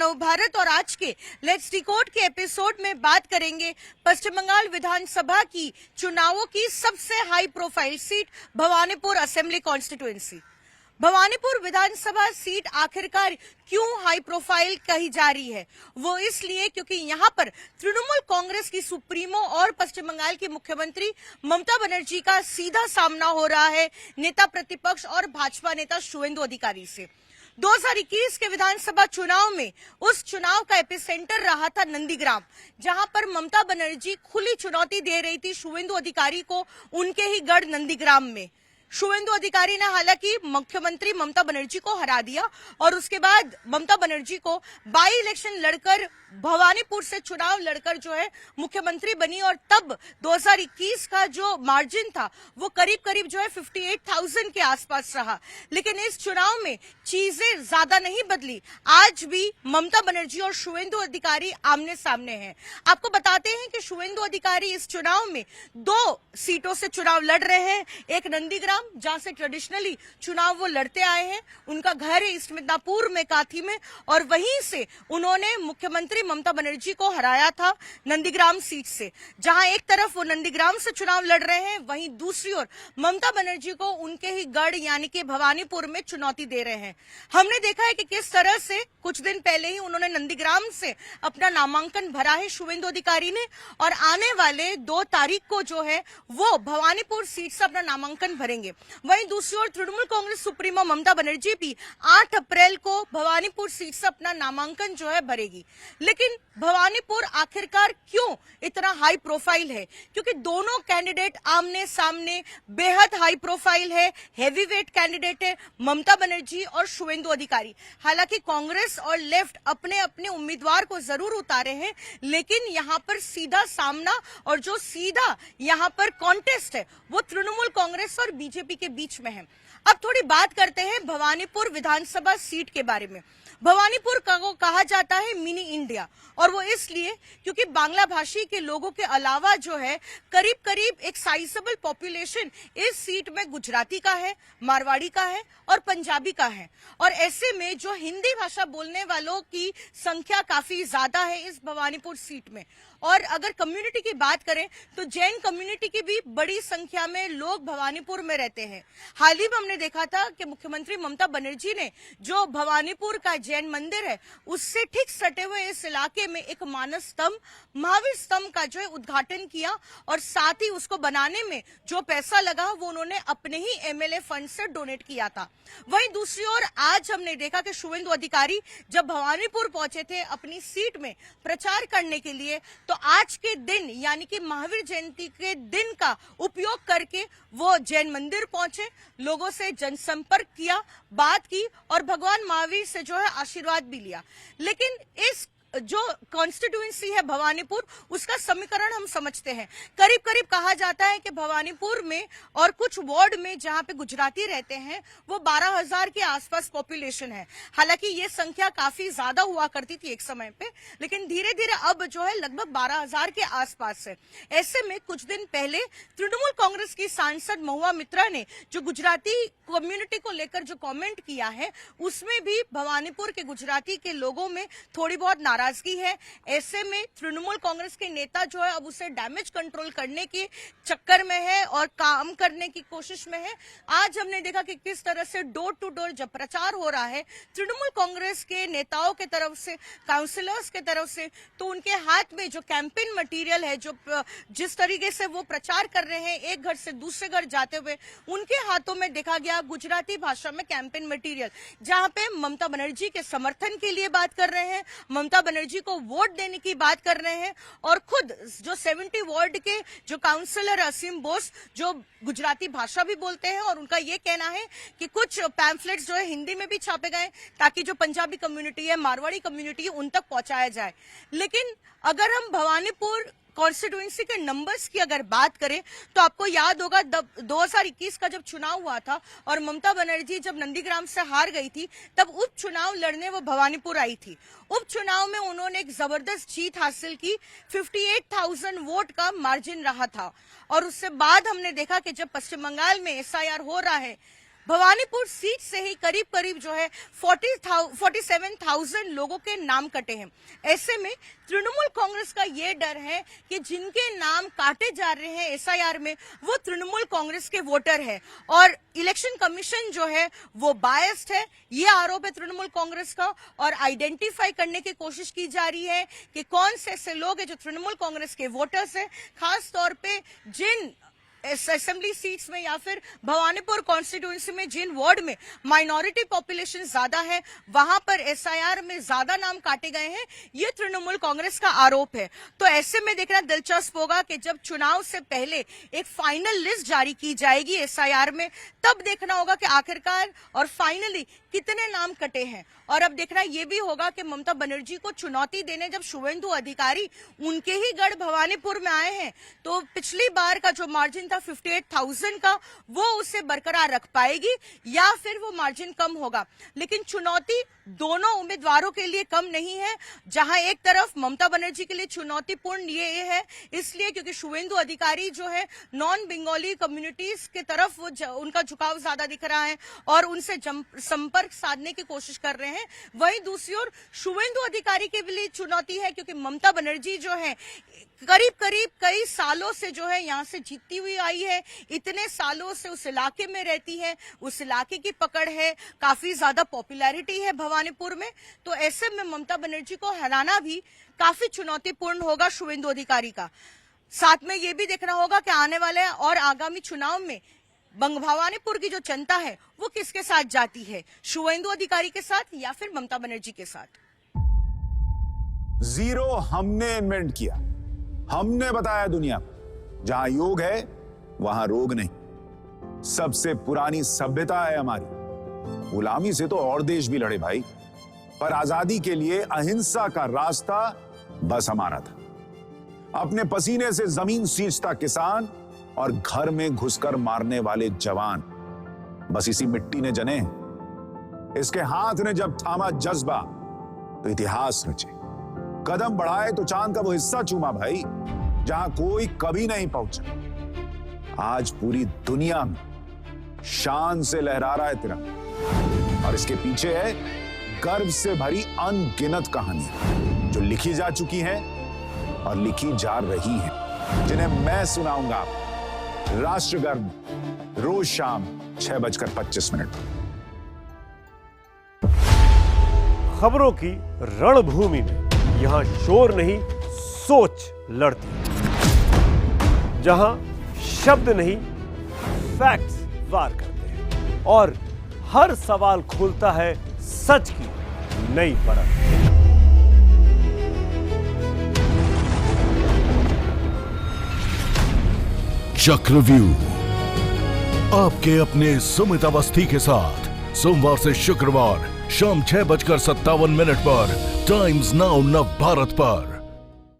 नवभारत और आज के लेट्स डिकोड के एपिसोड में बात करेंगे पश्चिम बंगाल विधानसभा की चुनावों की सबसे high profile seat Bhawanipur assembly constituency. Bhawanipur विधानसभा सीट आखिरकार क्यों हाई प्रोफाइल कही जा रही है? वो इसलिए क्योंकि यहाँ पर तृणमूल कांग्रेस की सुप्रीमो और पश्चिम बंगाल की मुख्यमंत्री ममता बनर्जी का सीधा सामना हो रहा है नेता प्रतिपक्ष और भाजपा नेता शुवेंदु अधिकारी से। 2021 के विधानसभा चुनाव में उस चुनाव का एपिसेंटर रहा था नंदीग्राम, जहां पर ममता बनर्जी खुली चुनौती दे रही थी शुवेंदु अधिकारी को उनके ही गढ़ नंदीग्राम में। शुवेंदु अधिकारी ने हालांकि मुख्यमंत्री ममता बनर्जी को हरा दिया और उसके बाद ममता बनर्जी को बाई इलेक्शन लड़कर भवानीपुर से चुनाव लड़कर जो है मुख्यमंत्री बनी और तब 2021 का जो मार्जिन था वो करीब करीब जो है 58,000 के आसपास रहा। लेकिन इस चुनाव में चीजें ज्यादा नहीं बदली, आज भी ममता बनर्जी और शुवेंदु अधिकारी आमने सामने हैं। आपको बताते हैं कि शुवेंदु अधिकारी इस चुनाव में 2 सीटों से चुनाव लड़ रहे हैं। एक नंदीग्राम, जहां से ट्रेडिशनली चुनाव वो लड़ते आए हैं, उनका घर है ईस्ट मिदनापुर में काथी में, और वहीं से उन्होंने मुख्यमंत्री ममता बनर्जी को हराया था नंदीग्राम सीट से। जहां एक तरफ वो नंदीग्राम से चुनाव लड़ रहे हैं, वहीं दूसरी ओर ममता बनर्जी को उनके ही गढ़ यानी कि भवानीपुर में चुनौती दे रहे हैं। हमने देखा है कि किस तरह से कुछ दिन पहले ही उन्होंने नंदीग्राम से अपना नामांकन भरा है शुवेंदु अधिकारी ने, और आने वाले 2 तारीख को जो है वो भवानीपुर सीट से अपना नामांकन भरेंगे। वहीं दूसरी ओर तृणमूल कांग्रेस सुप्रीमो ममता बनर्जी भी 8 अप्रैल को भवानीपुर सीट से अपना नामांकन जो है भरेगी। लेकिन भवानीपुर आखिरकार क्यों इतना हाई प्रोफाइल है? क्योंकि दोनों कैंडिडेट आमने सामने बेहद हाई प्रोफाइल है, हेवीवेट कैंडिडेट है, ममता बनर्जी और शुवेंदु अधिकारी। हालांकि कांग्रेस और लेफ्ट अपने अपने उम्मीदवार को जरूर उतारे हैं, लेकिन यहां पर सीधा सामना और जो सीधा यहां पर कॉन्टेस्ट है वो तृणमूल कांग्रेस और बीजेपी के बीच में है। अब थोड़ी बात करते हैं भवानीपुर विधानसभा सीट के बारे में। भवानीपुर को कहा जाता है मिनी इंडिया, और वो इसलिए क्योंकि बांग्ला भाषी के लोगों के अलावा जो है करीब करीब एक साइजेबल पॉपुलेशन इस सीट में गुजराती का है, मारवाड़ी का है और पंजाबी का है। और ऐसे में जो हिंदी भाषा बोलने वालों की संख्या काफी ज्यादा है इस भवानीपुर सीट में। और अगर कम्युनिटी की बात करें तो जैन कम्युनिटी की भी बड़ी संख्या में लोग भवानीपुर में रहते हैं। हाल ही में हमने देखा था कि मुख्यमंत्री ममता बनर्जी ने जो भवानीपुर का जैन मंदिर है उससे ठीक सटे हुए इस इलाके में एक मानस स्तंभ, महावीर स्तंभ का जो है उद्घाटन किया, और साथ ही उसको बनाने में जो पैसा लगा वो उन्होंने अपने ही एमएलए फंड से डोनेट किया था। वहीं दूसरी ओर आज हमने देखा कि शुवेंदु अधिकारी जब भवानीपुर पहुंचे थे अपनी सीट में प्रचार करने के लिए, तो आज के दिन यानी कि महावीर जयंती के दिन का उपयोग करके वो जैन मंदिर पहुंचे, लोगों से जनसंपर्क किया, बात की और भगवान महावीर से जो है आशीर्वाद भी लिया। लेकिन इस जो कॉन्स्टिट्यूएंसी है भवानीपुर, उसका समीकरण हम समझते हैं। करीब करीब कहा जाता है कि भवानीपुर में और कुछ वार्ड में जहां पे गुजराती रहते हैं वो 12,000 के आसपास पॉपुलेशन है। हालांकि ये संख्या काफी ज्यादा हुआ करती थी एक समय पे, लेकिन धीरे धीरे अब जो है लगभग 12,000 के आसपास है। ऐसे में कुछ दिन पहले तृणमूल कांग्रेस की सांसद महुआ मित्रा ने जो गुजराती कम्युनिटी को लेकर जो कॉमेंट किया है उसमें भी भवानीपुर के गुजराती के लोगों में थोड़ी बहुत नाराजगी है। ऐसे में तृणमूल कांग्रेस के नेता जो है अब उसे डैमेज कंट्रोल करने के चक्कर में है और काम करने की कोशिश में है। आज हमने देखा कि किस तरह से डोर टू डोर जब प्रचार हो रहा है तृणमूल कांग्रेस के नेताओं के तरफ से, काउंसिलर्स के तरफ से, तो उनके हाथ में जो कैंपेन मटेरियल है, जो जिस तरीके से वो प्रचार कर रहे हैं एक घर से दूसरे घर जाते हुए, उनके हाथों में देखा गया गुजराती भाषा में कैंपेन मटेरियल, जहां पे ममता बनर्जी के समर्थन के लिए बात कर रहे हैं, ममता बनर्जी को वोट देने की बात कर रहे हैं। और खुद जो 70 वार्ड के जो काउंसलर असीम बोस जो गुजराती भाषा भी बोलते हैं, और उनका ये कहना है कि कुछ पैम्फलेट्स जो है हिंदी में भी छापे गए ताकि जो पंजाबी कम्युनिटी है, मारवाड़ी कम्युनिटी है, उन तक पहुंचाया जाए। लेकिन अगर हम भवानीपुर कॉन्स्टिट्यूएंसी के नंबर्स की अगर बात करें तो आपको याद होगा 2021 का जब चुनाव हुआ था और ममता बनर्जी जब नंदीग्राम से हार गई थी, तब उपचुनाव लड़ने वो भवानीपुर आई थी। उपचुनाव में उन्होंने एक जबरदस्त जीत हासिल की, 58,000 वोट का मार्जिन रहा था। और उससे बाद हमने देखा कि जब पश्चिम बंगाल में एसआईआर हो रहा है, भवानीपुर सीट से ही करीब करीब जो है 47,000 लोगों के नाम कटे हैं। ऐसे में तृणमूल कांग्रेस का ये डर है कि जिनके नाम काटे जा रहे हैं एसआईआर में वो तृणमूल कांग्रेस के वोटर है और इलेक्शन कमीशन जो है वो बायस्ड है, ये आरोप है तृणमूल कांग्रेस का। और आइडेंटिफाई करने की कोशिश की जा रही है कि कौन से ऐसे लोग हैं जो तृणमूल कांग्रेस के वोटर्स हैं, खास तौर पे जिन असेंबली सीट्स में या फिर भवानीपुर कॉन्स्टिट्यूएंसी में जिन वार्ड में माइनॉरिटी पॉपुलेशन ज्यादा है वहां पर एसआईआर में ज्यादा नाम काटे गए हैं, ये तृणमूल कांग्रेस का आरोप है। तो ऐसे में देखना दिलचस्प होगा कि जब चुनाव से पहले एक फाइनल लिस्ट जारी की जाएगी एसआईआर में, तब देखना होगा कि आखिरकार और फाइनली कितने नाम कटे हैं। और अब देखना ये भी होगा कि ममता बनर्जी को चुनौती देने जब शुवेंदु अधिकारी उनके ही गढ़ भवानीपुर में आए हैं तो पिछली बार का जो मार्जिन था 58,000 का वो उसे बरकरार रख पाएगी या फिर वो मार्जिन कम होगा। लेकिन चुनौती दोनों उम्मीदवारों के लिए कम नहीं है। जहां एक तरफ ममता बनर्जी के लिए चुनौतीपूर्ण ये है इसलिए क्योंकि शुवेंदु अधिकारी जो है नॉन बंगाली कम्युनिटीज के तरफ वो उनका झुकाव ज्यादा दिख रहा है और उनसे संपर्क साधने की कोशिश कर रहे हैं। वहीं दूसरी ओर शुवेंदु अधिकारी के लिए चुनौती है क्योंकि ममता बनर्जी जो है करीब करीब कई सालों से जो है यहाँ से जीतती हुई आई है, इतने सालों से उस इलाके में रहती है, उस इलाके की पकड़ है, काफी ज्यादा पॉपुलैरिटी है भवानीपुर में। तो ऐसे में ममता बनर्जी को हराना भी काफी चुनौतीपूर्ण होगा शुवेंदु अधिकारी का। साथ में ये भी देखना होगा कि आने वाले और आगामी चुनाव में भवानीपुर की जो जनता है वो किसके साथ जाती है, शुवेंदु अधिकारी के साथ या फिर ममता बनर्जी के साथ। जीरो हमने इन्वेंट किया, हमने बताया दुनिया को जहां योग है वहां रोग नहीं। सबसे पुरानी सभ्यता है हमारी। गुलामी से तो और देश भी लड़े भाई, पर आजादी के लिए अहिंसा का रास्ता बस हमारा था। अपने पसीने से जमीन सींचता किसान और घर में घुसकर मारने वाले जवान, बस इसी मिट्टी ने जने हैं। इसके हाथ ने जब थामा जज्बा तो इतिहास रचे। कदम बढ़ाए तो चांद का वो हिस्सा चूमा भाई जहां कोई कभी नहीं पहुंचा। आज पूरी दुनिया में शान से लहरा रहा है तिरंगा और इसके पीछे है गर्व से भरी अनगिनत कहानियां जो लिखी जा चुकी हैं और लिखी जा रही हैं, जिन्हें मैं सुनाऊंगा आपको राष्ट्रगर्व रोज शाम 6:25 पर। खबरों की रणभूमि में यहां शोर नहीं सोच लड़ती है, जहां शब्द नहीं फैक्ट्स वार करते हैं और हर सवाल खोलता है सच की नई परत। चक्रव्यूह आपके अपने सुमित अवस्थी के साथ सोमवार से शुक्रवार शाम 6:57 पर टाइम्स नाउ नव भारत पर।